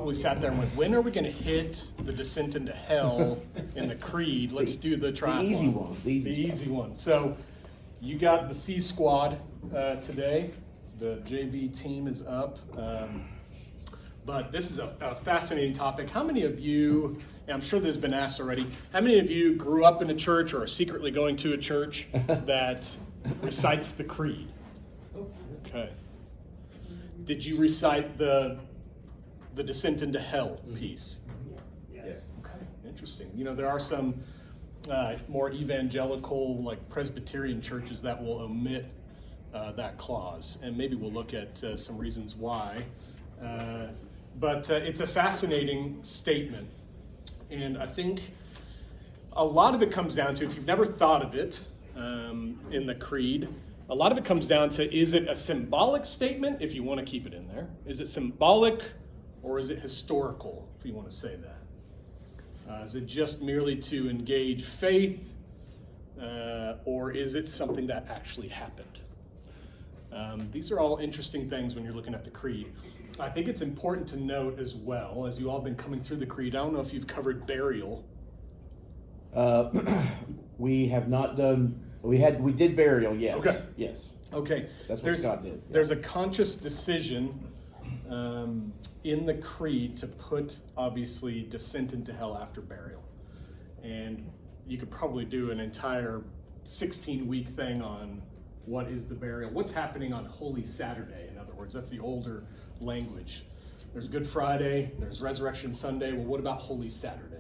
probably sat there and went, when are we going to hit the descent into hell in the creed? Let's do the triathlon. The easy one. The easy one. So you got the C squad today. The JV team is up. But this is a fascinating topic. How many of you, and I'm sure this has been asked already, how many of you grew up in a church or are secretly going to a church that recites the creed? Okay. Did you recite the descent into hell piece? Yeah. Okay, interesting. You know, there are some more evangelical, like Presbyterian churches that will omit that clause, and maybe we'll look at some reasons why. But it's a fascinating statement, and I think a lot of it comes down to, if you've never thought of it in the creed, a lot of it comes down to, is it a symbolic statement, if you want to keep it in there? Is it symbolic, or is it historical, if you want to say that? Is it just merely to engage faith, or is it something that actually happened? These are all interesting things when you're looking at the creed. I think it's important to note as well, as you all have been coming through the creed, I don't know if you've covered burial. We have not done. We did burial. Yes. Okay. Yes. Okay. That's what Scott did. Yeah. There's a conscious decision in the creed to put, obviously, descent into hell after burial. And you could probably do an entire 16-week thing on what is the burial, what's happening on Holy Saturday, in other words. That's the older language. There's Good Friday, there's Resurrection Sunday. Well, what about Holy Saturday?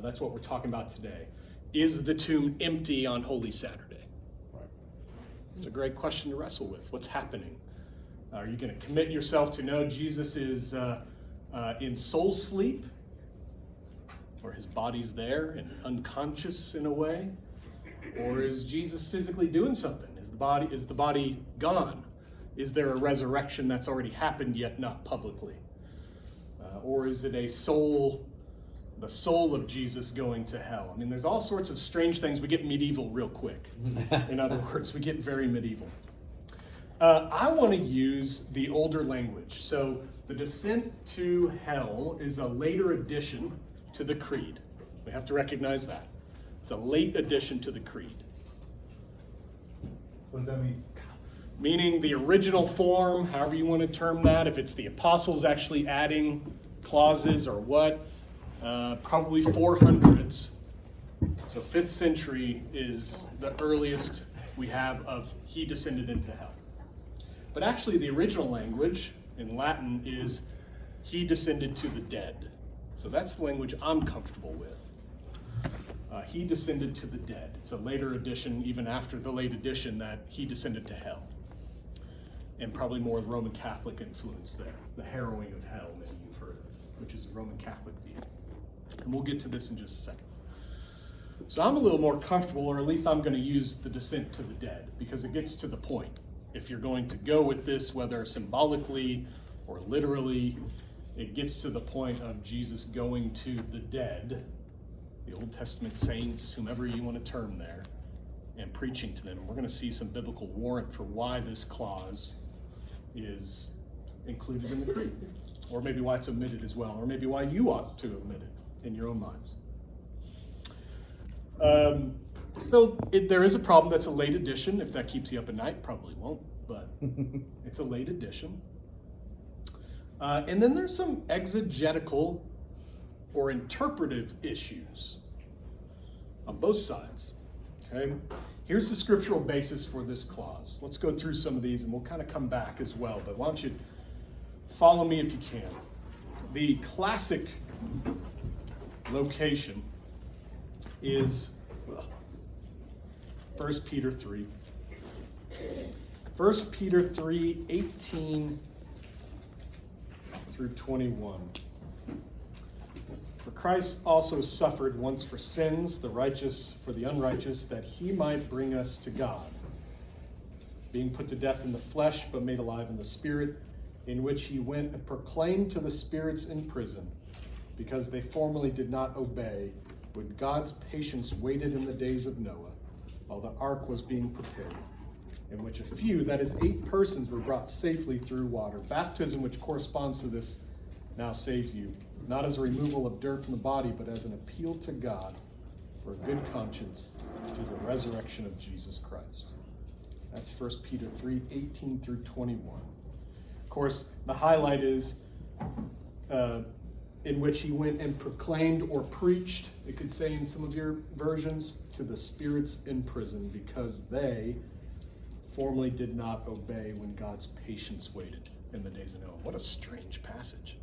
That's what we're talking about today. Is the tomb empty on Holy Saturday? Right. It's a great question to wrestle with. What's happening? Are you going to commit yourself to know Jesus is in soul sleep, or his body's there and unconscious in a way? Or is Jesus physically doing something? Is the body gone? Is there a resurrection that's already happened yet not publicly? Or is it the soul of Jesus going to hell? I mean, there's all sorts of strange things. We get medieval real quick. In other words, we get very medieval. I want to use the older language. So the descent to hell is a later addition to the creed. We have to recognize that. It's a late addition to the creed. What does that mean? Meaning the original form, however you want to term that, if it's the apostles actually adding clauses or what, probably 400s. So 5th century is the earliest we have of he descended into hell. But actually the original language in Latin is he descended to the dead. So that's the language I'm comfortable with. He descended to the dead. It's a later addition, even after the late addition, that he descended to hell. And probably more Roman Catholic influence there. The harrowing of hell, maybe you've heard of, which is a Roman Catholic view. And we'll get to this in just a second. So I'm a little more comfortable, or at least I'm going to use the descent to the dead, because it gets to the point. If you're going to go with this, whether symbolically or literally, it gets to the point of Jesus going to the dead, the Old Testament saints, whomever you want to term there, and preaching to them. We're going to see some biblical warrant for why this clause is included in the creed, or maybe why it's omitted as well, or maybe why you ought to omit it in your own minds. There is a problem that's a late addition. If that keeps you up at night, probably won't, but it's a late addition. And then there's some exegetical or interpretive issues on both sides. Okay, here's the scriptural basis for this clause. Let's go through some of these, and we'll kind of come back as well. But why don't you follow me if you can? The classic location is 1 Peter 3. 1 Peter 3, 18 through 21. For Christ also suffered once for sins, the righteous for the unrighteous, that he might bring us to God, being put to death in the flesh, but made alive in the spirit, in which he went and proclaimed to the spirits in prison, because they formerly did not obey, when God's patience waited in the days of Noah, while the ark was being prepared, in which a few, that is 8 persons, were brought safely through water. Baptism, which corresponds to this now saves you, not as a removal of dirt from the body, but as an appeal to God for a good conscience through the resurrection of Jesus Christ. That's 1 Peter 3:18 through 21. Of course, the highlight is in which he went and proclaimed or preached, it could say in some of your versions, to the spirits in prison, because they formerly did not obey when God's patience waited in the days of Noah. What a strange passage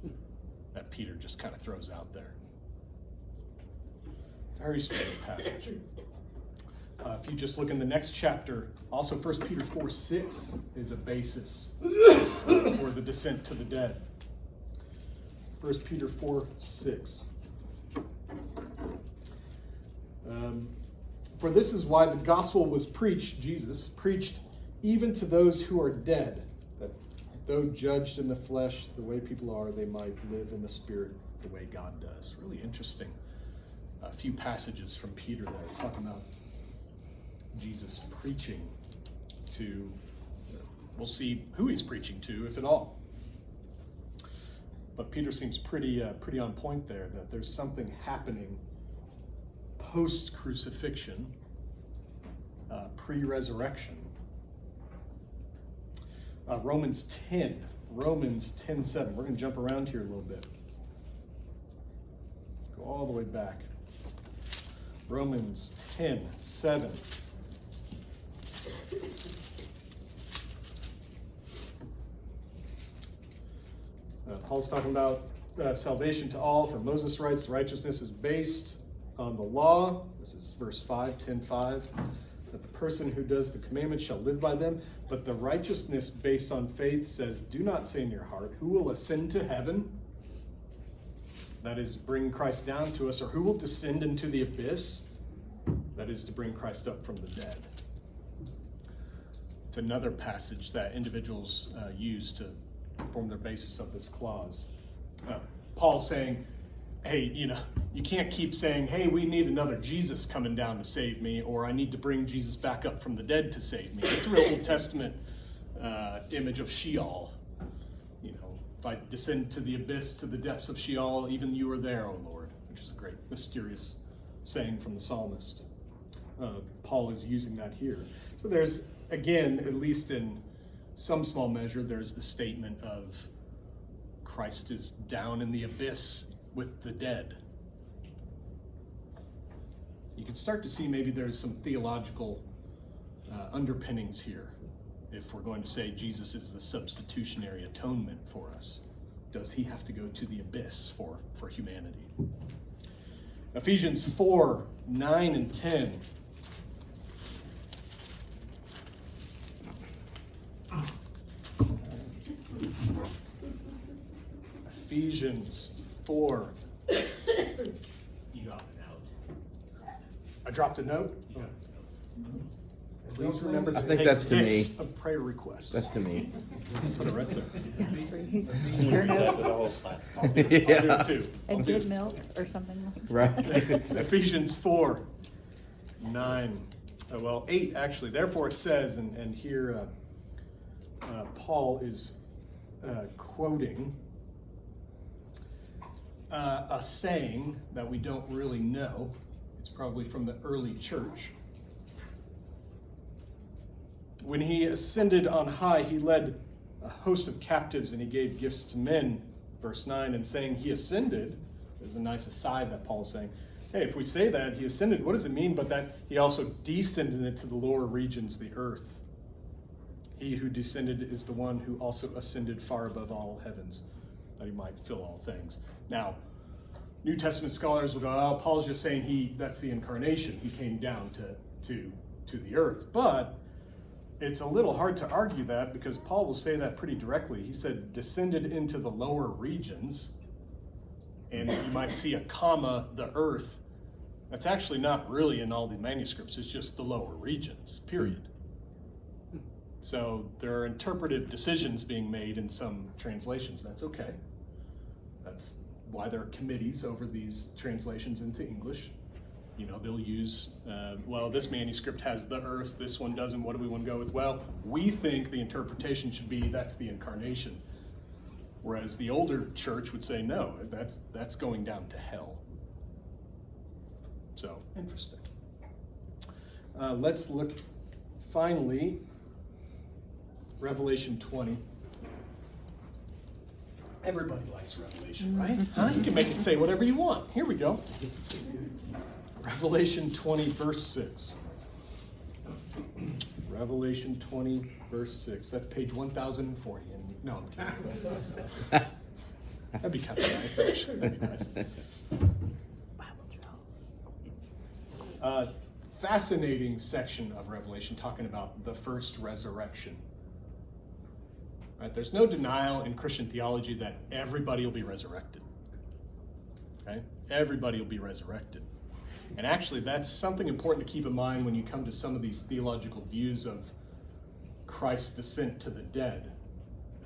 that Peter just kind of throws out there. Very strange passage. If you just look in the next chapter, also 1 Peter 4:6 is a basis for the descent to the dead. 1 Peter 4:6. For this is why the gospel was preached, Jesus preached, even to those who are dead, that though judged in the flesh the way people are, they might live in the spirit the way God does. Really interesting. A few passages from Peter there talking about Jesus preaching to, we'll see who he's preaching to, if at all. But Peter seems pretty on point there, that there's something happening post-crucifixion, pre-resurrection. Romans 10:7. We're going to jump around here a little bit. Go all the way back. Romans 10:7. Paul's talking about salvation to all, for Moses writes, righteousness is based on the law. This is verse 5, 10:5. That the person who does the commandments shall live by them. But the righteousness based on faith says, do not say in your heart, who will ascend to heaven? That is, bring Christ down to us. Or who will descend into the abyss? That is, to bring Christ up from the dead. It's another passage that individuals use to form their basis of this clause. Paul's saying, hey, you can't keep saying, hey, we need another Jesus coming down to save me, or I need to bring Jesus back up from the dead to save me. It's a real Old Testament image of Sheol. If I descend to the abyss, to the depths of Sheol, even you are there, O Lord, which is a great mysterious saying from the psalmist. Paul is using that here. So there's, again, at least in some small measure, there's the statement of Christ is down in the abyss with the dead. You can start to see maybe there's some theological underpinnings here. If we're going to say Jesus is the substitutionary atonement for us, does he have to go to the abyss for humanity? Ephesians 4:9 and 10. Ephesians 4. You dropped a note. I dropped a note? You dropped a note. Please remember to I think take that's to me. hits of prayer requests. That's to me. Put it right there. That's for you. You Your did that note to the whole class. I'll do it Yeah. too. I'll and do good it. milk or something like that. Right. Ephesians 4:9. 8 actually. Therefore it says, and here Paul is quoting a saying that we don't really know. It's probably from the early church. When he ascended on high, he led a host of captives and he gave gifts to men. Verse 9, and saying he ascended, there's a nice aside that Paul's saying, hey, if we say that he ascended, what does it mean but that he also descended into the lower regions, the earth? He who descended is the one who also ascended far above all heavens, that he might fill all things. Now, New Testament scholars will go, oh, Paul's just saying that's the incarnation. He came down to the earth. But it's a little hard to argue that because Paul will say that pretty directly. He said descended into the lower regions, and you might see a comma, the earth. That's actually not really in all the manuscripts. It's just the lower regions, period. So there are interpretive decisions being made in some translations. That's okay. That's why there are committees over these translations into English. They'll use, this manuscript has the earth, this one doesn't, what do we want to go with? Well, we think the interpretation should be that's the incarnation. Whereas the older church would say, no, that's going down to hell. So, interesting. Let's look, finally, Revelation 20. Everybody likes Revelation, right? Huh? You can make it say whatever you want. Here we go. Revelation 20, verse 6. Revelation 20, verse 6. That's page 1040. No, I'm kidding. That'd be kind of nice, actually. That'd be nice. Fascinating section of Revelation talking about the first resurrection. Right? There's no denial in Christian theology that everybody will be resurrected. Okay? Everybody will be resurrected. And actually, that's something important to keep in mind when you come to some of these theological views of Christ's descent to the dead,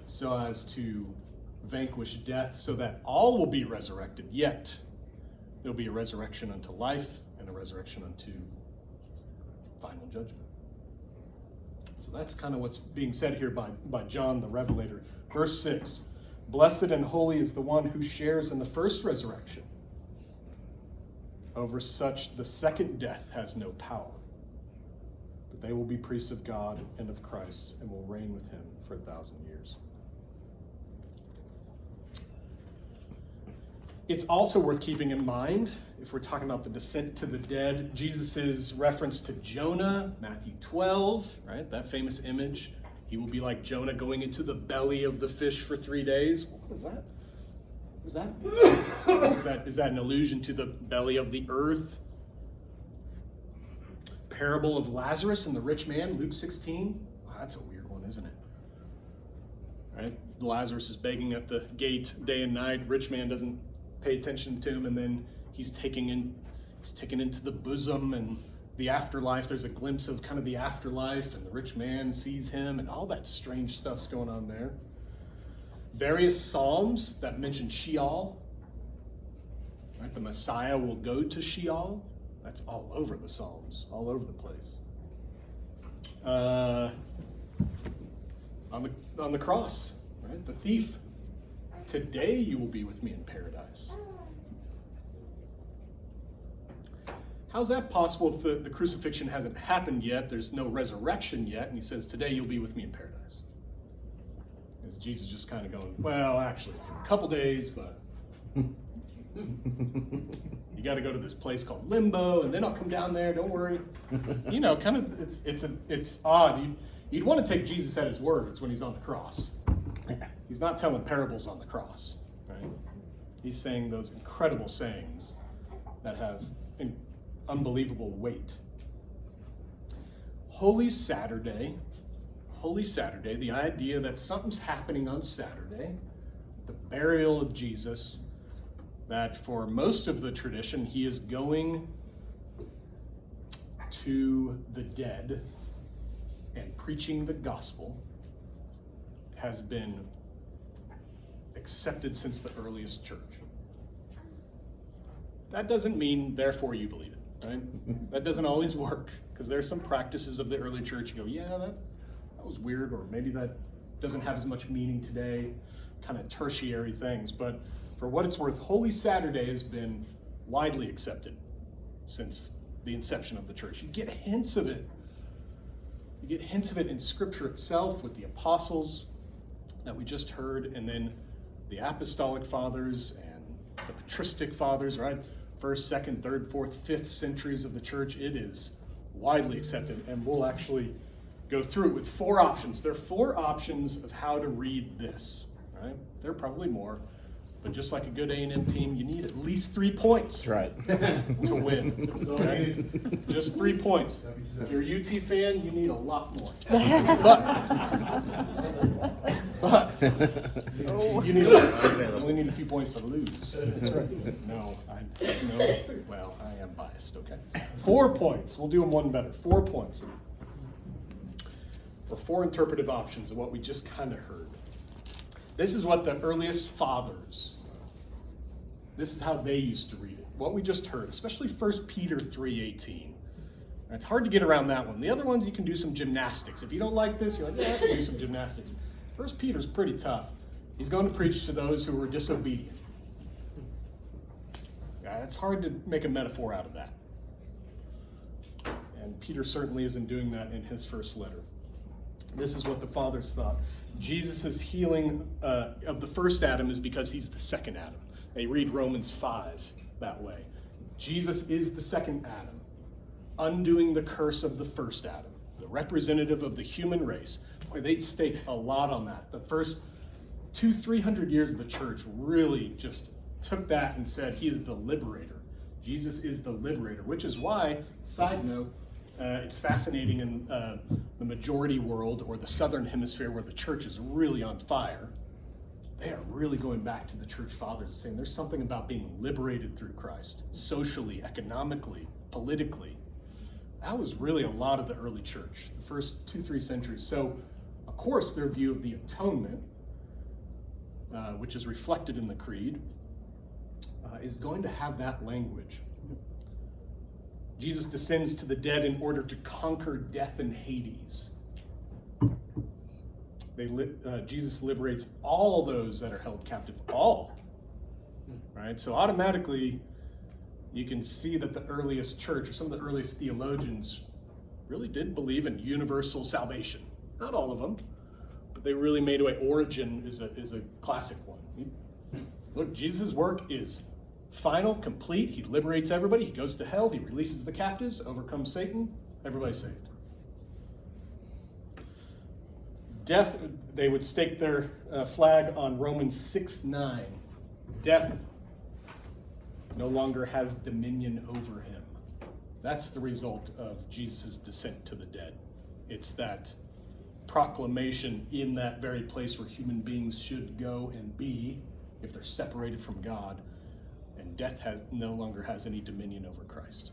so as to vanquish death, so that all will be resurrected, yet there'll be a resurrection unto life and a resurrection unto final judgment. So that's kind of what's being said here by John the Revelator. Verse 6, blessed and holy is the one who shares in the first resurrection. Over such the second death has no power, but they will be priests of God and of Christ and will reign with him for 1,000 years. It's also worth keeping in mind, if we're talking about the descent to the dead, Jesus' reference to Jonah, Matthew 12, right? That famous image. He will be like Jonah going into the belly of the fish for 3 days. What was that? Is that an allusion to the belly of the earth? Parable of Lazarus and the rich man, Luke 16. Wow, that's a weird one, isn't it? Right? Lazarus is begging at the gate day and night. Rich man doesn't pay attention to him, and then he's taken into the bosom and the afterlife. There's a glimpse of kind of the afterlife, and the rich man sees him, and all that strange stuff's going on there. Various psalms that mention Sheol. Right? The Messiah will go to Sheol. That's all over the Psalms, all over the place. On the cross, right? The thief. Today you will be with me in paradise. How's that possible if the crucifixion hasn't happened yet? There's no resurrection yet, and he says, today you'll be with me in paradise. Is Jesus just kind of going, well, actually, it's in a couple days, but you got to go to this place called Limbo, and then I'll come down there. Don't worry. You know, kind of, it's odd. You'd want to take Jesus at his words when he's on the cross. He's not telling parables on the cross, right? He's saying those incredible sayings that have unbelievable weight. Holy Saturday, the idea that something's happening on Saturday, the burial of Jesus, that for most of the tradition, he is going to the dead and preaching the gospel, has been accepted since the earliest church. That doesn't mean, therefore, you believe it, right? That doesn't always work, because there are some practices of the early church you go, yeah, that was weird, or maybe that doesn't have as much meaning today, kind of tertiary things. But for what it's worth, Holy Saturday has been widely accepted since the inception of the church. You get hints of it. You get hints of it in Scripture itself with the apostles that we just heard, and then the apostolic fathers and the patristic fathers, right? 1st, 2nd, 3rd, 4th, 5th centuries of the church. It is widely accepted, and we'll actually go through it with 4 options. There are 4 options of how to read this, right? There are probably more, but just like a good A&M team, you need at least 3 points. That's right. To win. Okay? Just 3 points. If you're a UT fan, you need a lot more. But you only need a few points to lose. That's right. No, well, I am biased, okay? 4 points. We'll do them one better. 4 points. Or 4 interpretive options of what we just kind of heard. This is what the earliest fathers, this is how they used to read it. What we just heard, especially 1 Peter 3:18. It's hard to get around that one. The other ones, you can do some gymnastics. If you don't like this, you're like, yeah, I can do some gymnastics. 1 Peter's pretty tough. He's going to preach to those who were disobedient. It's hard to make a metaphor out of that. And Peter certainly isn't doing that in his first letter. This is what the fathers thought. Jesus' healing of the first Adam is because he's the second Adam. They read Romans 5 that way. Jesus is the second Adam, undoing the curse of the first Adam, the representative of the human race. Boy, they staked a lot on that. The first 200-300 years of the church really just took that and said he is the liberator. Jesus is the liberator, which is why, side note, it's fascinating in the majority world or the southern hemisphere where the church is really on fire. They are really going back to the church fathers and saying there's something about being liberated through Christ, socially, economically, politically. That was really a lot of the early church, the first 2-3 centuries. So, of course, their view of the atonement, which is reflected in the creed, is going to have that language. Jesus descends to the dead in order to conquer death and Hades. Jesus liberates all those that are held captive. All. Right? So automatically, you can see that the earliest church, or some of the earliest theologians, really did believe in universal salvation. Not all of them, but they really made away. Origen is a classic one. Look, Jesus' work is final, complete. He liberates everybody. He goes to hell. He releases the captives, overcomes Satan. Everybody's saved. Death, they would stake their flag on Romans 6:9. Death no longer has dominion over him. That's the result of Jesus' descent to the dead. It's that proclamation in that very place where human beings should go and be if they're separated from God. And death no longer has any dominion over Christ.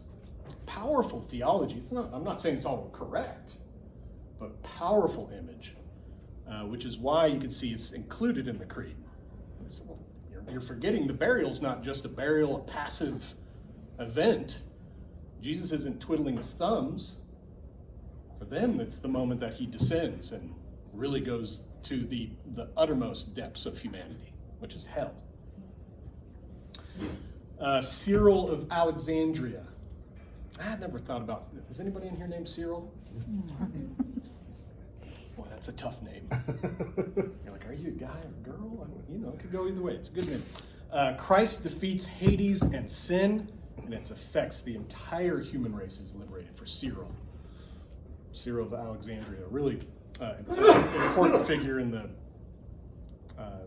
Powerful theology. I'm not saying it's all correct, but powerful image, which is why you can see it's included in the creed. You're forgetting the burial's not just a burial, a passive event. Jesus isn't twiddling his thumbs. For them, it's the moment that he descends and really goes to the uttermost depths of humanity, which is hell. Cyril of Alexandria. I had never thought about, is anybody in here named Cyril? Boy, that's a tough name. You're like, are you a guy or a girl? It could go either way. It's a good name. Christ defeats Hades and sin, and its effects. The entire human race is liberated for Cyril. Cyril of Alexandria, really important figure in the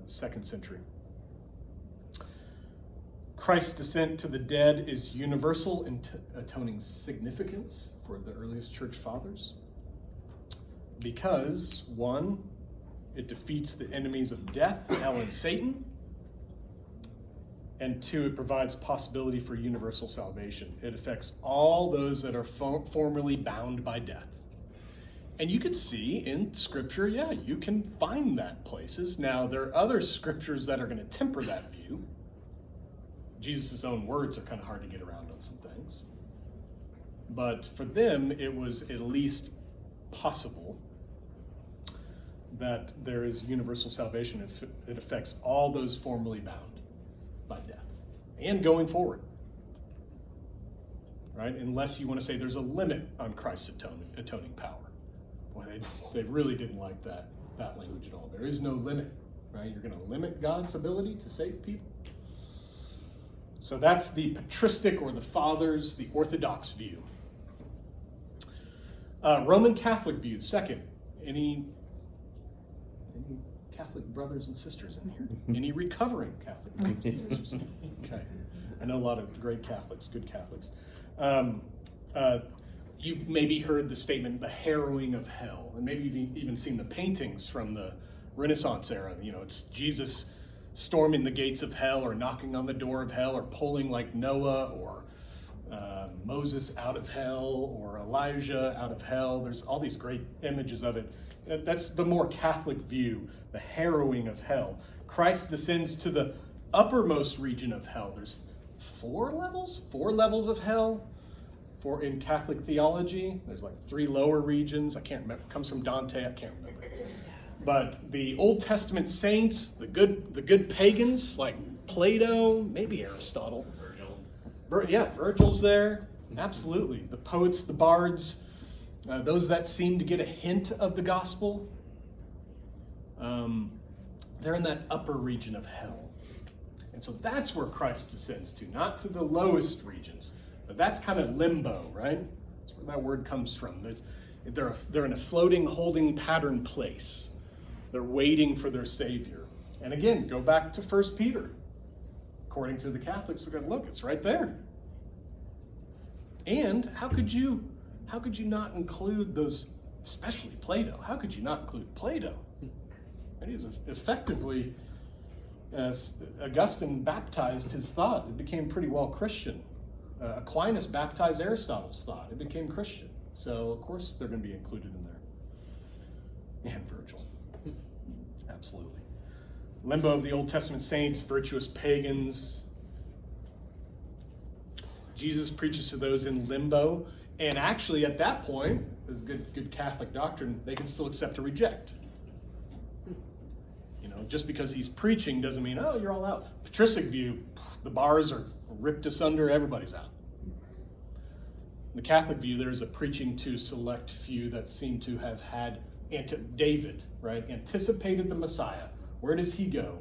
2nd century. Christ's descent to the dead is universal in atoning significance for the earliest church fathers because, 1, it defeats the enemies of death, hell, and Satan, and 2, it provides possibility for universal salvation. It affects all those that are formerly bound by death. And you could see in Scripture, you can find that places. Now, there are other scriptures that are going to temper that view. Jesus' own words are kind of hard to get around on some things. But for them, it was at least possible that there is universal salvation if it affects all those formerly bound by death and going forward. Right? Unless you want to say there's a limit on Christ's atoning power. Boy, they really didn't like that language at all. There is no limit. Right? You're going to limit God's ability to save people. So that's the patristic or the fathers, the Orthodox view. Roman Catholic view, second. Any Catholic brothers and sisters in here? Any recovering Catholic brothers and sisters? Okay. I know a lot of great Catholics, good Catholics. You've maybe heard the statement, the harrowing of hell. And maybe you've even seen the paintings from the Renaissance era. It's Jesus storming the gates of hell or knocking on the door of hell or pulling like Noah or Moses out of hell or Elijah out of hell. There's all these great images of it. That's the more Catholic view, the harrowing of hell. Christ descends to the uppermost region of hell. There's 4 levels of hell in Catholic theology. There's like 3 lower regions. I can't remember. It comes from Dante. I can't remember. But the Old Testament saints, the good pagans like Plato, maybe Aristotle. Virgil. Virgil's there. Absolutely. The poets, the bards, those that seem to get a hint of the gospel, they're in that upper region of hell. And so that's where Christ descends to, not to the lowest regions. But that's kind of limbo, right? That's where that word comes from. They're in a floating, holding pattern place. They're waiting for their Savior. And again, go back to 1 Peter. According to the Catholics, they're going to look, it's right there. And how could you not include those, especially Plato? How could you not include Plato? And he's effectively, as Augustine baptized his thought, it became pretty well Christian. Aquinas baptized Aristotle's thought, it became Christian. So of course they're going to be included in there. And Virgil. Absolutely. Limbo of the Old Testament saints, virtuous pagans. Jesus preaches to those in limbo, and actually at that point, as good Catholic doctrine, they can still accept or reject. You know, just because he's preaching doesn't mean, oh, you're all out. Patristic view, the bars are ripped asunder, everybody's out. In the Catholic view, there's a preaching to select few that seem to have had David, right? Anticipated the Messiah. Where does he go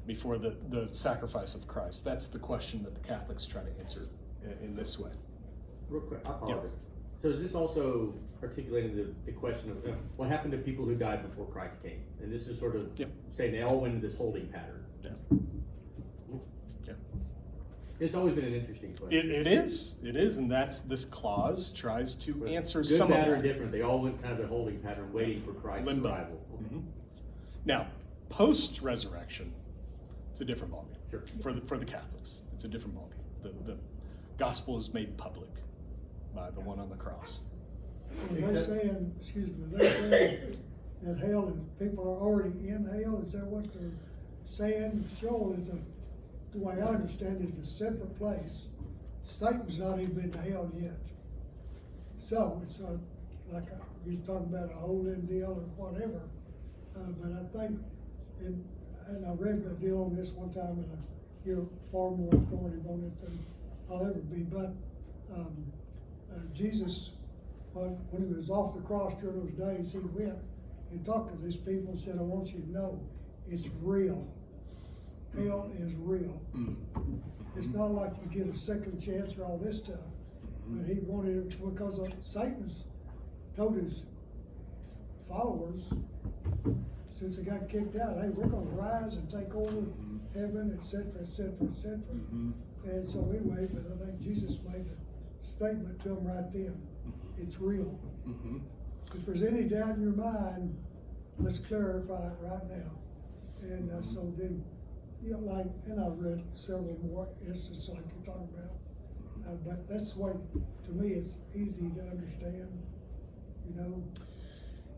before the sacrifice of Christ? That's the question that the Catholics try to answer in this way. Real quick, I apologize. So is this also articulating the question of what happened to people who died before Christ came? And this is sort of saying they all went into this holding pattern. Yeah. It's always been an interesting question. It is, and this clause tries to answer Good, some bad, of or that. different. They all went kind of a holding pattern, waiting for Christ's Limbo. arrival. Mm-hmm. Now, post-resurrection, it's a different ballgame. Sure. For the Catholics, it's a different ballgame. The gospel is made public by the one on the cross. They're saying, they're saying that hell is, people are already in hell. Is that what they're saying? Sheol is the way I understand it, is a separate place. Satan's not even been to hell yet. So it's like he's talking about a holding deal or whatever. But I think, and I read a deal on this one time, and I hear far more authoritative on it than I'll ever be. But Jesus, when he was off the cross during those days, he went and talked to these people and said, I want you to know it's real. Hell is real. It's not like you get a second chance or all this stuff. But he wanted it because Satan's told his followers, since they got kicked out, hey, we're going to rise and take over heaven, etc., etc., etc. And so anyway, but I think Jesus made a statement to them right then. It's real. If there's any doubt in your mind, let's clarify it right now. And so then, you know, like, and I've read several more instances like you're talking about. But that's the way, to me, it's easy to understand, you know.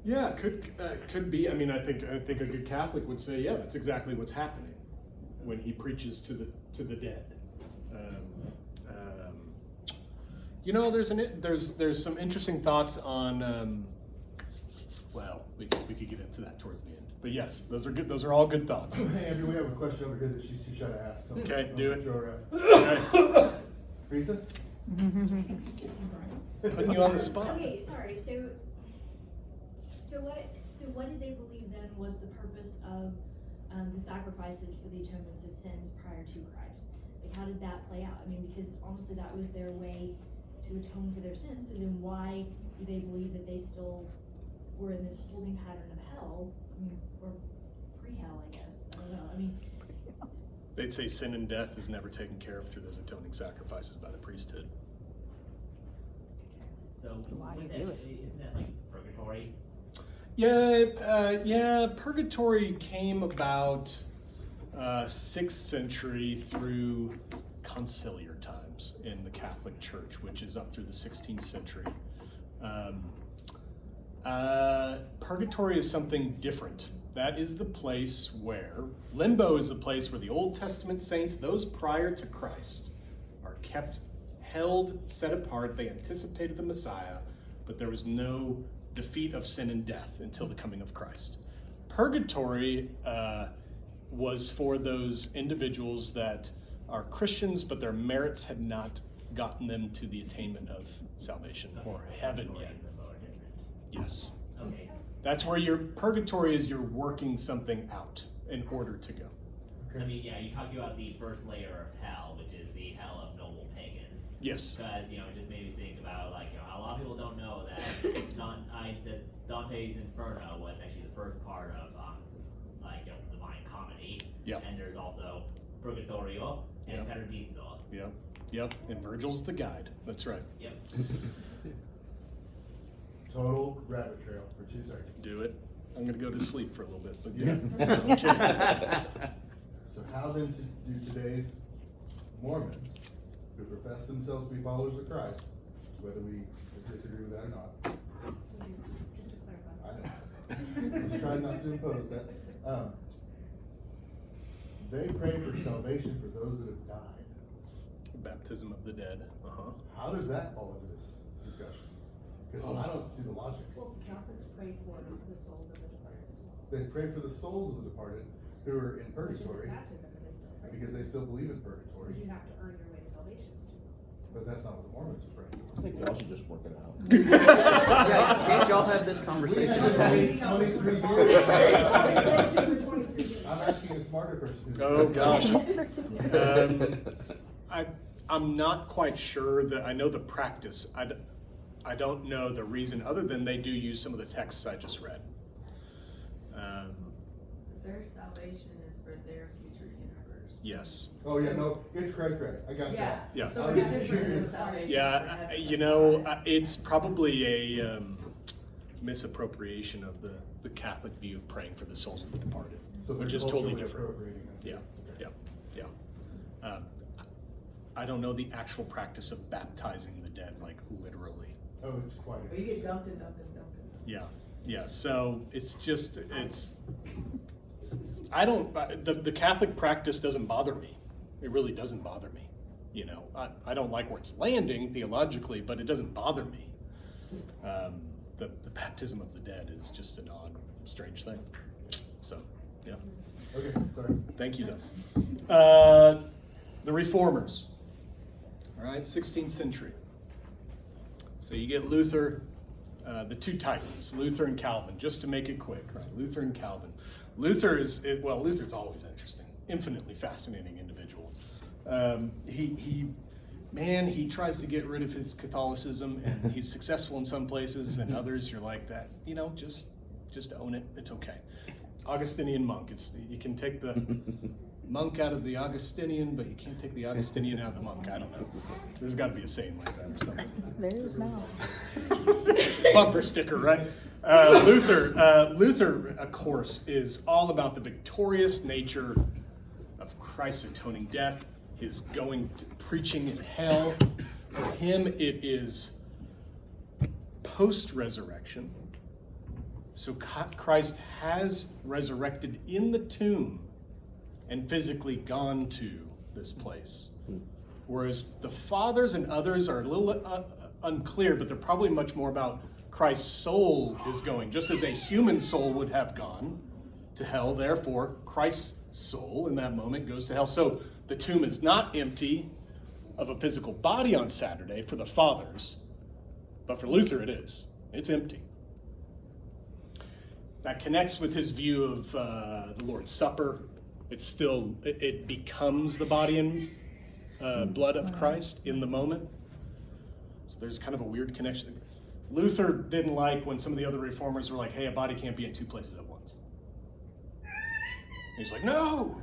Yeah, could be. I mean, I think a good Catholic would say, yeah, that's exactly what's happening when he preaches to the dead. You know, there's some interesting thoughts on. Well, we could get into that towards the end. But yes, those are good. Those are all good thoughts. Hey, Andrew, we have a question over here that she's too shy to ask. Okay, do it. Right. Lisa? Putting you on the spot. Okay, sorry. So what did they believe then was the purpose of the sacrifices for the atonements of sins prior to Christ? Like, how did that play out? I mean, because honestly, that was their way to atone for their sins. So then, why do they believe that they still were in this holding pattern of hell? I mean, or pre-hell, I guess. I don't know. I mean, They'd say sin and death is never taken care of through those atoning sacrifices by the priesthood. So Why wouldn't do that- it? isn't that like purgatory? Yeah, purgatory came about 6th century through conciliar times in the Catholic Church, which is up through the 16th century. Purgatory is something different. That is the place where, limbo is the place where the Old Testament saints, those prior to Christ, are kept, held, set apart. They anticipated the Messiah, but there was no defeat of sin and death until the coming of Christ. Purgatory was for those individuals that are Christians, but their merits had not gotten them to the attainment of salvation or heaven yet. Yes. Okay. That's where your purgatory is, you're working something out in order to go. I mean, yeah, you talked about the first layer of hell, which is the hell of noble pagans. Yes. Because, it just made me think about, a lot of people don't know that that Dante's Inferno was actually the first part of, the Divine Comedy. Yeah. And there's also Purgatorio and Yeah. Paradiso. Yep. And Virgil's the guide. That's right. Yep. Total rabbit trail for 2 seconds. Do it. I'm gonna go to sleep for a little bit, but yeah. So how then do today's Mormons, who profess themselves to be followers of Christ, whether we disagree with that or not, Just to clarify. I know, let's try not to impose that. They pray for salvation for those that have died. Baptism of the dead. How does that fall into this discussion? Because I don't see the logic. Well, Catholics pray for the souls of the departed as well. They pray for the souls of the departed who are in Which is purgatory baptism, but they still pray. because they still believe in purgatory. Because you have to earn your way to salvation, which is. But that's not what the Mormons are praying for. I think y'all should just work it out. Yeah, can't y'all have this conversation? We had 23 years. For 23 years. I'm asking a smarter person. who's- Oh, gosh. I'm not quite sure that I know the practice. I don't know the reason other than they do use some of the texts I just read. Their salvation is for their future universe. Yes. Oh, yeah, no, it's Craig. I got Yeah. that. Yeah. So I it's was just different than curious. salvation. for Yeah, heaven. it's probably a misappropriation of the Catholic view of praying for the souls of the departed, So they're which is totally culturally different. appropriating this. Yeah, Okay. yeah. I don't know the actual practice of baptizing the dead, like literally. Oh, it's quite. Or you get dumped and dumped and dumped and dumped. Yeah. So the Catholic practice doesn't bother me. It really doesn't bother me. I don't like where it's landing theologically, but it doesn't bother me. The baptism of the dead is just an odd, strange thing. So, yeah. Okay, sorry. Thank you, though. The Reformers. All right, 16th century. So you get Luther, the two titans, Luther and Calvin, just to make it quick, right? Luther and Calvin. Luther's always interesting, infinitely fascinating individual. He tries to get rid of his Catholicism, and he's successful in some places, and others you're like that, just own it, it's okay. Augustinian monk, you can take the monk out of the Augustinian, but you can't take the Augustinian out of the monk. I don't know. There's got to be a saying like that or something. There is now. Bumper sticker, right? Luther, of course, is all about the victorious nature of Christ's atoning death, his preaching in hell. For him, it is post-resurrection. So Christ has resurrected in the tomb and physically gone to this place. Whereas the fathers and others are a little unclear, but they're probably much more about Christ's soul is going, just as a human soul would have gone to hell. Therefore, Christ's soul in that moment goes to hell. So the tomb is not empty of a physical body on Saturday for the fathers, but for Luther it is. It's empty. That connects with his view of the Lord's Supper. It becomes the body and blood of Christ in the moment. So there's kind of a weird connection. Luther didn't like when some of the other reformers were like, hey, a body can't be in two places at once. He's like, no!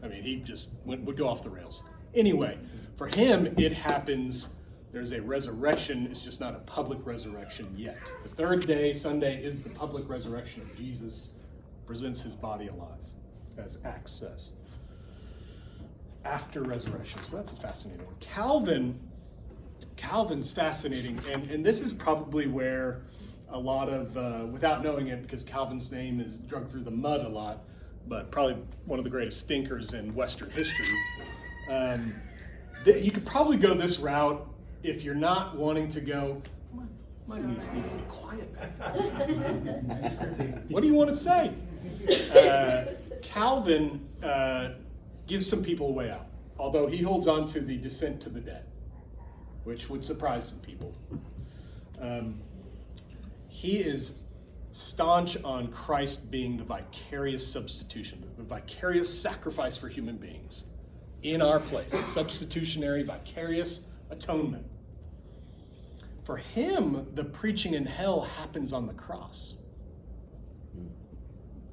I mean, he just would go off the rails. Anyway, for him, it happens, there's a resurrection, it's just not a public resurrection yet. The third day, Sunday, is the public resurrection of Jesus, presents his body alive, as Acts says. After resurrection, so that's a fascinating one. Calvin's fascinating, and this is probably where a lot of, without knowing it, because Calvin's name is dragged through the mud a lot, but probably one of the greatest thinkers in Western history. You could probably go this route if you're not wanting to go, My niece needs to be quiet back there. What do you want to say? Calvin gives some people a way out, although he holds on to the descent to the dead, which would surprise some people. He is staunch on Christ being the vicarious substitution, the vicarious sacrifice for human beings in our place, a substitutionary, vicarious atonement. For him, the preaching in hell happens on the cross.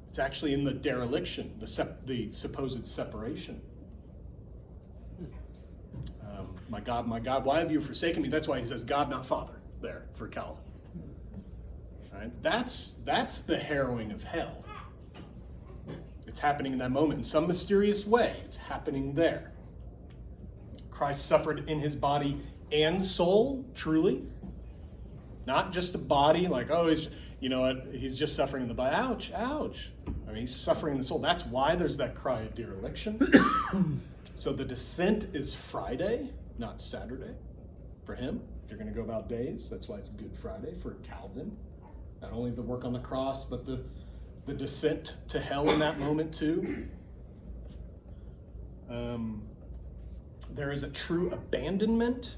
It's actually in the dereliction, the supposed separation. My God, why have you forsaken me? That's why he says God, not Father, there for Calvin. Right? That's the harrowing of hell. It's happening in that moment in some mysterious way. It's happening there. Christ suffered in his body and soul, truly. Not just a body, like, oh, he's just suffering in the body. Ouch, ouch. I mean, he's suffering in the soul. That's why there's that cry of dereliction. So the descent is Friday, not Saturday for him. If you're going to go about days, that's why it's Good Friday for Calvin. Not only the work on the cross, but the descent to hell in that moment too. There is a true abandonment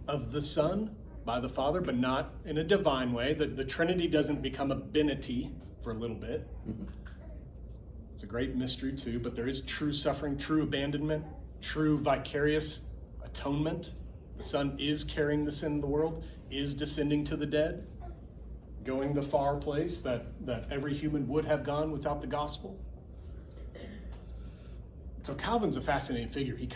of the Son by the Father, but not in a divine way. The Trinity doesn't become a binity for a little bit. It's a great mystery too, but there is true suffering, true abandonment, true vicarious atonement. The Son is carrying the sin of the world, is descending to the dead, going the far place that every human would have gone without the gospel. So Calvin's a fascinating figure. He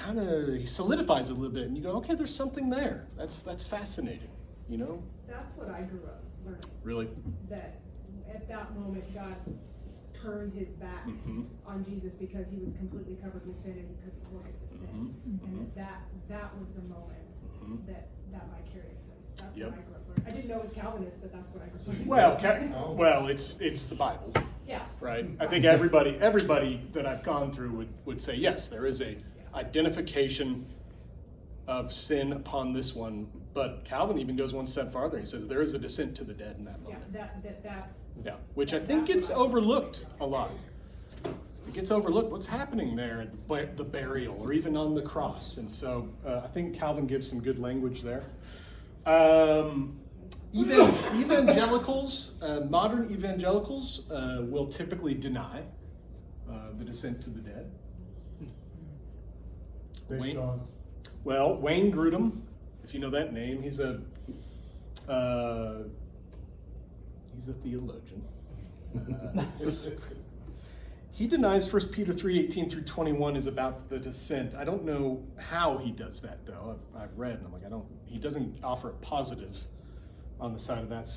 solidifies it a little bit, and you go, okay, there's something there. That's fascinating, you know? That's what I grew up learning. Really? That at that moment, God turned his back on Jesus because he was completely covered with sin and he couldn't look at the sin. And that was the moment that vicariousness. That's what I grew up learning. I didn't know it was Calvinist, but that's what I grew up learning. Well, it's the Bible. Yeah. Right? I think everybody that I've gone through would say, yes, there is a identification of sin upon this one, but Calvin even goes one step farther. He says there is a descent to the dead in that moment. Yeah, which I think gets overlooked a lot. It gets overlooked. What's happening there at the burial or even on the cross? And so I think Calvin gives some good language there. Evangelicals, modern evangelicals, will typically deny the descent to the dead. Wayne Grudem, if you know that name, he's a theologian. He denies 1 Peter 3:18 through 21 is about the descent. I don't know how he does that though. I've read and I'm like, he doesn't offer a positive on the side of that.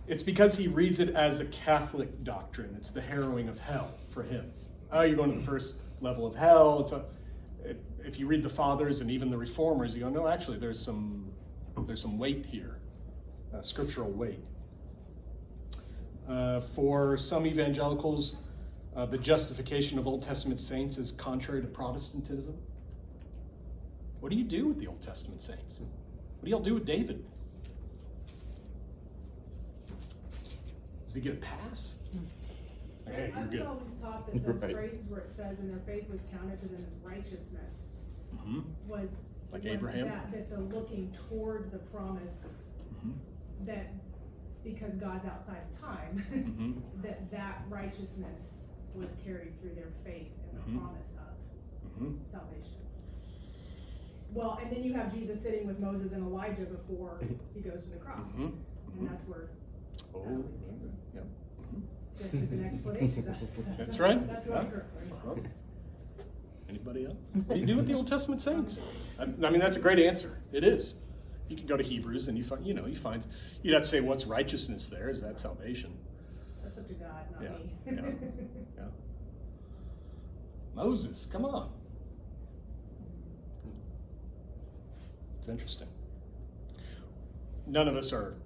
It's because he reads it as a Catholic doctrine. It's the harrowing of hell for him. Oh, you're going to the first level of hell. If you read the Fathers and even the Reformers, you go, no, actually, there's some weight here, scriptural weight. For some evangelicals, the justification of Old Testament saints is contrary to Protestantism. What do you do with the Old Testament saints? What do y'all do with David? Does he get a pass? Hey, I you're was good. always taught that those Right. phrases where it says, and their faith was counted to them as righteousness, was Like was Abraham? that the looking toward the promise, that because God's outside of time, that righteousness was carried through their faith in the promise of salvation. Well, and then you have Jesus sitting with Moses and Elijah before he goes to the cross, and that's where that always came. Yep. Just as an explanation. That's right. That's what I heard. Anybody else? What do you do with the Old Testament saints? I mean, that's a great answer. It is. You can go to Hebrews and you find, you'd have to say, what's righteousness there? Is that salvation? That's up to God, not me. Yeah. Moses, come on. It's interesting. None of us are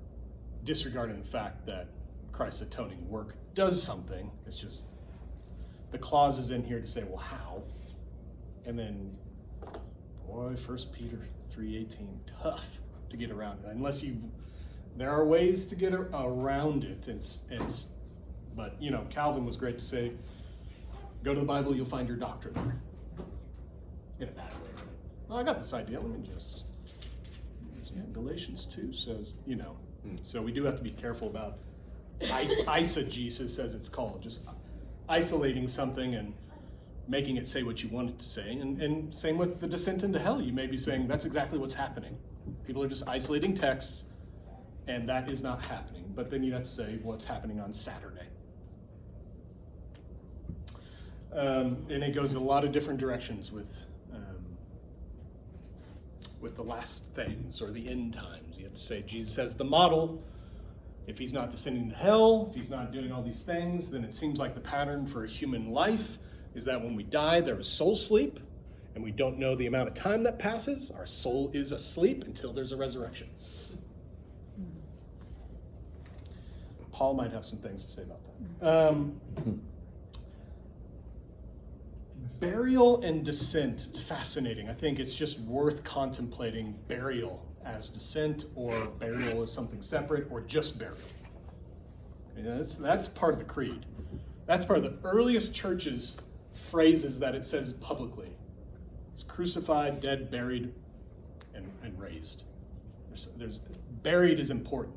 disregarding the fact that Christ's atoning work does something. It's just the clause is in here to say, well, how? And then, boy, 1 Peter 3:18, tough. to get around it. There are ways to get around it. But Calvin was great to say, go to the Bible, you'll find your doctrine there. In a bad way. Well, I got this idea. Let me just. Yeah, Galatians 2 says, So we do have to be careful about eisegesis, as it's called, just isolating something and making it say what you want it to say. And same with the descent into hell. You may be saying that's exactly what's happening. People are just isolating texts, and that is not happening. But then you have to say what's happening on Saturday. And it goes a lot of different directions with the last things or the end times. You have to say Jesus as the model. If he's not descending to hell, if he's not doing all these things, then it seems like the pattern for a human life is that when we die, there is soul sleep, and we don't know the amount of time that passes. Our soul is asleep until there's a resurrection. Paul might have some things to say about that. Burial and descent, it's fascinating. I think it's just worth contemplating burial as descent, or burial as something separate, or just burial. That's part of the creed. That's part of the earliest church's phrases that it says publicly. It's crucified, dead, buried, and raised. There's buried is important.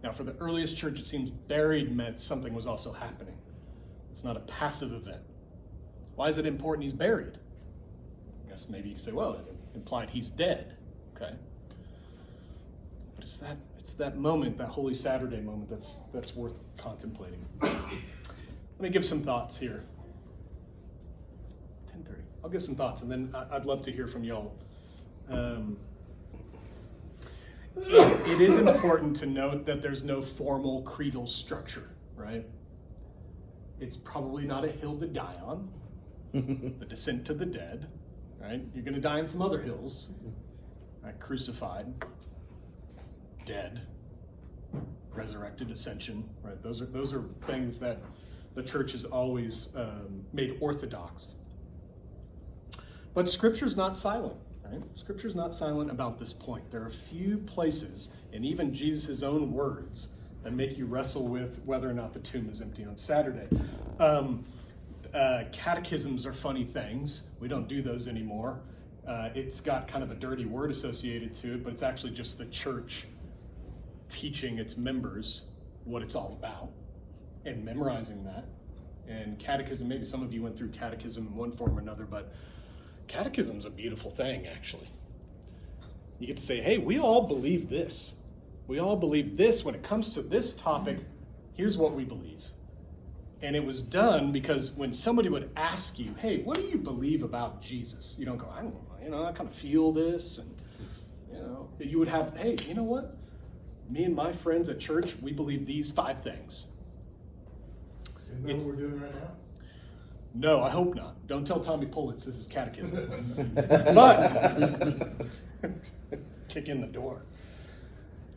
Now, for the earliest church, it seems buried meant something was also happening. It's not a passive event. Why is it important he's buried? I guess maybe you could say, well, it implied he's dead. Okay. But it's that moment, that Holy Saturday moment, that's worth contemplating. Let me give some thoughts here. 10:30. I'll give some thoughts, and then I'd love to hear from y'all. It is important to note that there's no formal creedal structure, right? It's probably not a hill to die on. The descent to the dead, right? You're going to die on some other hills, right? Crucified, dead, resurrected, ascension, right? Those are things that the church has always made orthodox. But Scripture's not silent, right? Scripture's not silent about this point. There are a few places, and even Jesus' own words, that make you wrestle with whether or not the tomb is empty on Saturday. Catechisms are funny things. We don't do those anymore. It's got kind of a dirty word associated to it, but it's actually just the church teaching its members what it's all about and memorizing that. And catechism, maybe some of you went through catechism in one form or another, but catechism's a beautiful thing, actually. You get to say, hey, we all believe this. We all believe this. When it comes to this topic, here's what we believe. And it was done because when somebody would ask you, hey, what do you believe about Jesus? You don't go, I don't know, I kind of feel this. And, you would have, hey, you know what? Me and my friends at church, we believe these 5 things. Isn't that what we're doing right now? No, I hope not. Don't tell Tommy Pullitz this is catechism. But, kick in the door.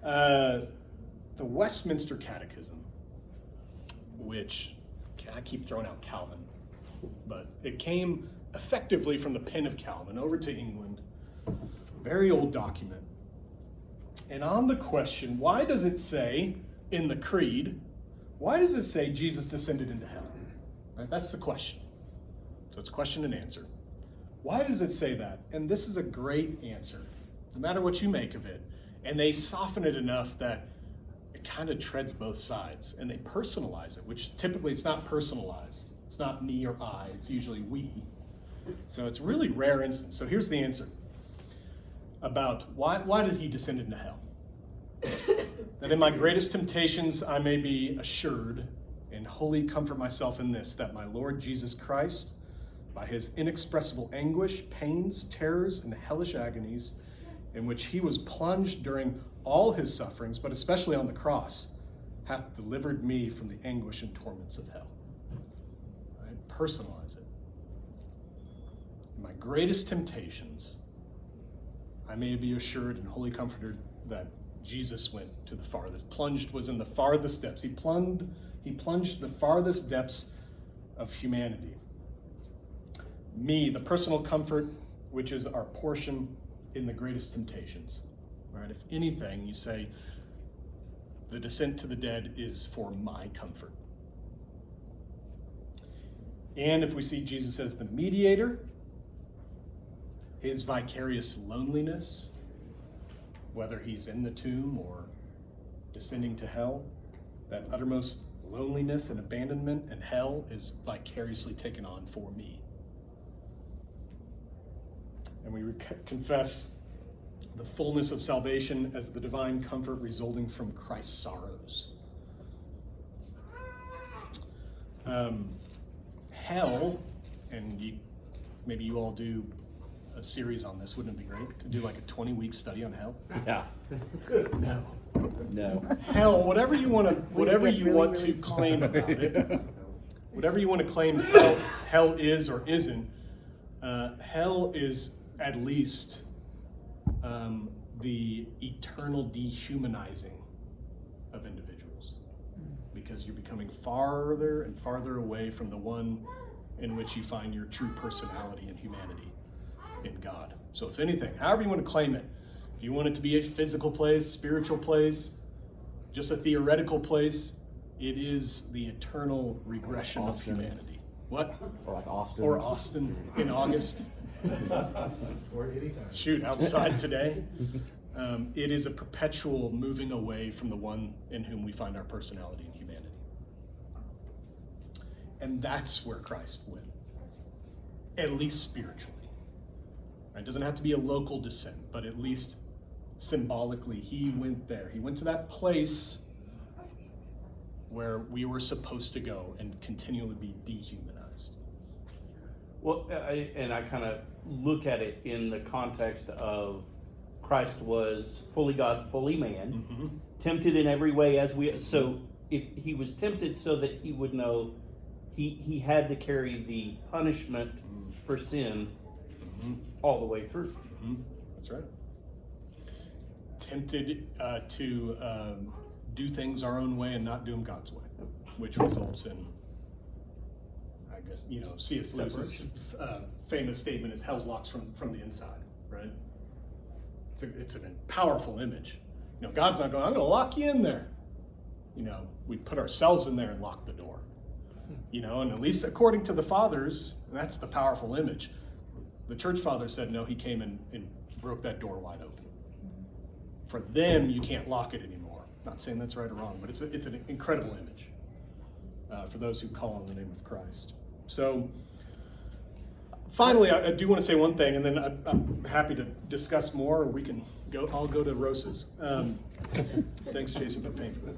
The Westminster Catechism, which, I keep throwing out Calvin, but it came effectively from the pen of Calvin over to England. Very old document. And on the question, why does it say in the creed, why does it say Jesus descended into hell? Right? That's the question. So it's question and answer. Why does it say that? And this is a great answer, no matter what you make of it. And they soften it enough that it kind of treads both sides, and they personalize it, which typically it's not personalized. It's not me or I, it's usually we. So it's a really rare instance. So here's the answer about why did he descend into hell? That in my greatest temptations I may be assured and wholly comfort myself in this, that my Lord Jesus Christ, by his inexpressible anguish, pains, terrors, and hellish agonies, in which he was plunged during all his sufferings, but especially on the cross, hath delivered me from the anguish and torments of hell. Right? Personalize it. In my greatest temptations, I may be assured and wholly comforted that Jesus went to the farthest, was in the farthest depths. He plunged the farthest depths of humanity. Me, the personal comfort, which is our portion in the greatest temptations. right? If anything, you say the descent to the dead is for my comfort. And if we see Jesus as the mediator, his vicarious loneliness, whether he's in the tomb or descending to hell, that uttermost loneliness and abandonment and hell is vicariously taken on for me. And we confess the fullness of salvation as the divine comfort resulting from Christ's sorrows. Hell, and maybe you all do a series on this, wouldn't it be great to do like a 20-week study on hell? Yeah. No. No. Hell, whatever you want to claim about it, whatever you want to claim hell is or isn't, hell is at least the eternal dehumanizing of individuals, because you're becoming farther and farther away from the one in which you find your true personality and humanity in God. So if anything, however you want to claim it, if you want it to be a physical place, spiritual place, just a theoretical place, it is the eternal regression Austin. of humanity. What? Or like Austin. Or Austin in August. Or anytime. Shoot, outside today. It is a perpetual moving away from the one in whom we find our personality and humanity. And that's where Christ went, at least spiritually. It doesn't have to be a local descent, but at least symbolically, he went there. He went to that place where we were supposed to go and continually be dehumanized. Well, I kind of look at it in the context of Christ was fully God, fully man, Mm-hmm. tempted in every way as we. So if he was tempted, so that he would know, he had to carry the punishment for sin all the way through. Mm-hmm. That's right. Tempted to do things our own way and not do them God's way, which results in, I guess, C.S. Lewis's famous statement is hell's locked from the inside, right? It's a powerful image. God's not going, I'm going to lock you in there. We put ourselves in there and lock the door. And at least according to the fathers, that's the powerful image. The church fathers said, no, he came and broke that door wide open. For them, you can't lock it anymore. Not saying that's right or wrong, but it's an incredible image for those who call on the name of Christ. So, finally, I do want to say one thing, and then I'm happy to discuss more, or we can go. I'll go to Rosa's. Thanks, Jason, for paying for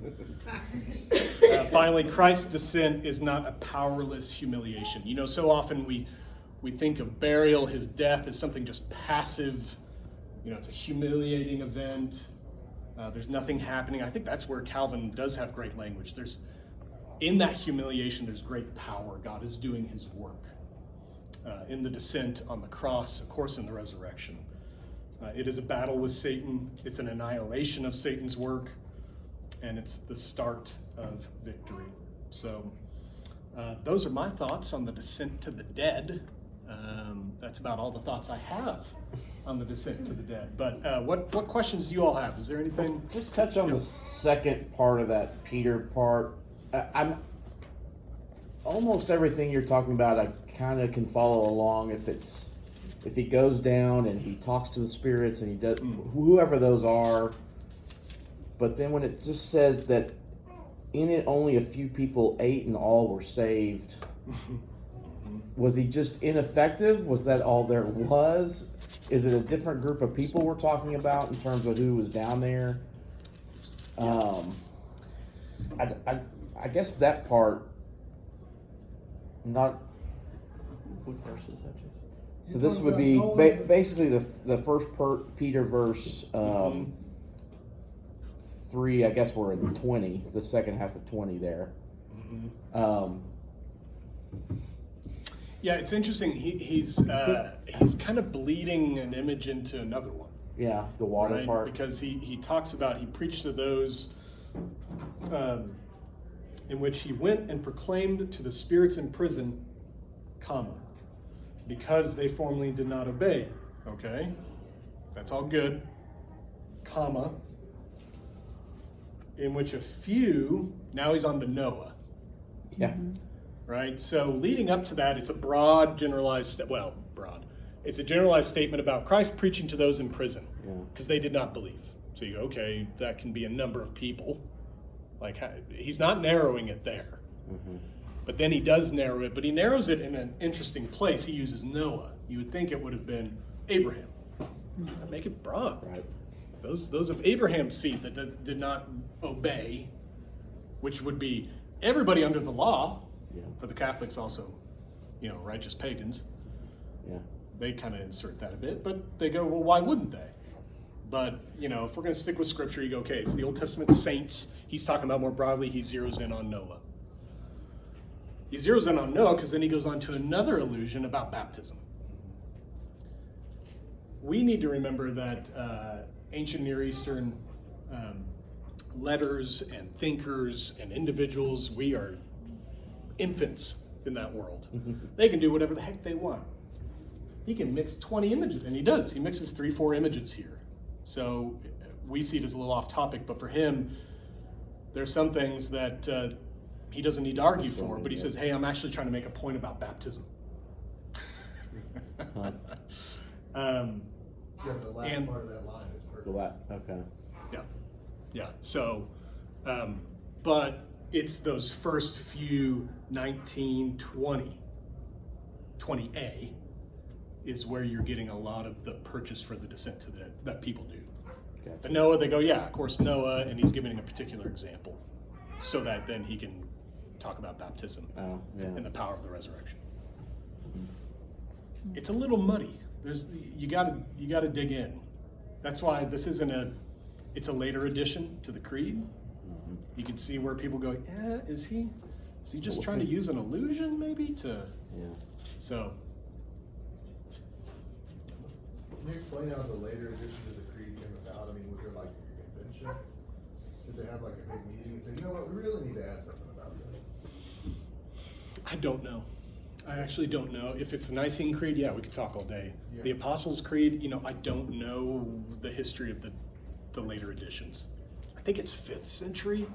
that. Finally, Christ's descent is not a powerless humiliation. So often we think of burial, his death, as something just passive. It's a humiliating event. There's nothing happening. I think that's where Calvin does have great language. In that humiliation, there's great power. God is doing his work. In the descent on the cross, of course, in the resurrection. It is a battle with Satan. It's an annihilation of Satan's work. And it's the start of victory. So those are my thoughts on the descent to the dead. That's about all the thoughts I have on the descent to the dead. But what questions do you all have? Is there anything? Just touch on the second part of that Peter part. I'm almost everything you're talking about. I kind of can follow along if he goes down and he talks to the spirits and he does whoever those are. But then when it just says that in it only a few people ate and all were saved. Was he just ineffective? Was that all there was? Is it a different group of people we're talking about in terms of who was down there? I guess that part, not. What verse is that, Jason? So this would be basically the first Peter verse 3. I guess we're in 20, the second half of 20 there. Yeah, it's interesting. He's kind of bleeding an image into another one. Yeah, the water part. Because he talks about, he preached to those in which he went and proclaimed to the spirits in prison, because they formerly did not obey. Okay, that's all good. comma, in which a few, now he's on to Noah. Yeah. Right? So leading up to that, it's a broad, generalized, broad. It's a generalized statement about Christ preaching to those in prison because they did not believe. So you go, okay, that can be a number of people. Like, he's not narrowing it there. But then he does narrow it, but he narrows it in an interesting place. He uses Noah. You would think it would have been Abraham. Make it broad. Right. Those of Abraham's seed that did not obey, which would be everybody under the law. For the Catholics also, righteous pagans. Yeah. They kind of insert that a bit, but they go, well, why wouldn't they? But, if we're going to stick with Scripture, you go, okay, it's the Old Testament saints. He's talking about more broadly, he zeroes in on Noah. He zeroes in on Noah because then he goes on to another allusion about baptism. We need to remember that ancient Near Eastern letters and thinkers and individuals, we are infants in that world. They can do whatever the heck they want. He can mix 20 images, and he does. He mixes 3-4 images here. So we see it as a little off topic, but for him, there's some things that he doesn't need to argue for, but he says, hey, I'm actually trying to make a point about baptism. Yeah, the last part of that line is perfect. Okay. Yeah. So, but it's those first few 19, 20A is where you're getting a lot of the purchase for the descent to that people do. Gotcha. But Noah, they go, yeah, of course, Noah, and he's giving a particular example so that then he can talk about baptism and the power of the resurrection. It's a little muddy. You gotta dig in. That's why this isn't it's a later addition to the creed. You can see where people go, is he just trying to use an illusion maybe so. Can you explain how the later edition of the creed came about? I mean, was there like a convention? Did they have like a big meeting and say, you know what, we really need to add something about this? I don't know. I actually don't know. If it's the Nicene Creed, we could talk all day. Yeah. The Apostles' Creed, I don't know the history of the later editions. I think it's 5th century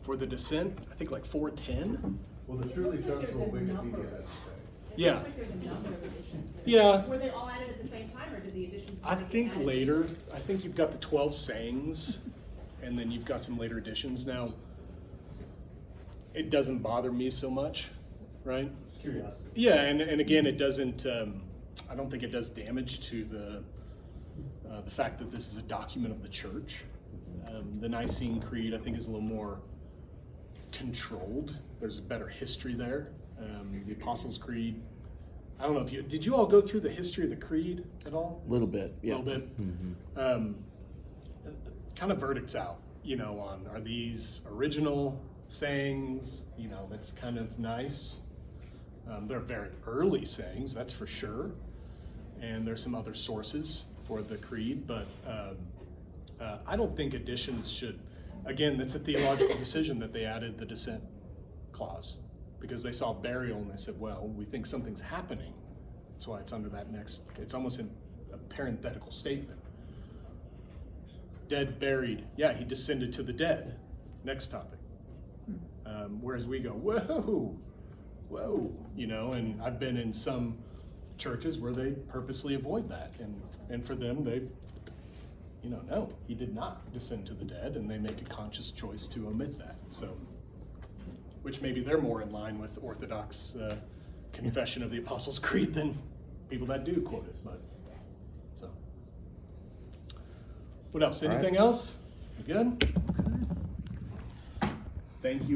for the descent. I think like 410. Well, the truly trustful Wikipedia has to say. Yeah. Looks like there's a number of editions. Yeah. Were they all added at the same time, or did the editions? I think later. I think you've got the 12 sayings, and then you've got some later editions. Now, it doesn't bother me so much, right? Curiosity. Yeah, and again, it doesn't. I don't think it does damage to the fact that this is a document of the church. The Nicene Creed, I think, is a little more controlled. There's a better history there. The Apostles' Creed. I don't know if did you all go through the history of the creed at all? A little bit, yeah. A little bit. Kind of verdicts out, on are these original sayings? That's kind of nice. They're very early sayings, that's for sure. And there's some other sources for the creed, but I don't think additions should. Again, that's a theological decision that they added the descent clause because they saw burial and they said, well, we think something's happening. That's why it's under that it's almost in a parenthetical statement. Dead, buried. Yeah, he descended to the dead. Next topic. Whereas we go, whoa, and I've been in some churches where they purposely avoid that. And for them, they, no, he did not descend to the dead, and they make a conscious choice to omit that. So, which maybe they're more in line with Orthodox confession of the Apostles' Creed than people that do quote it. But so, what else? Anything else? You good? Okay. Thank you.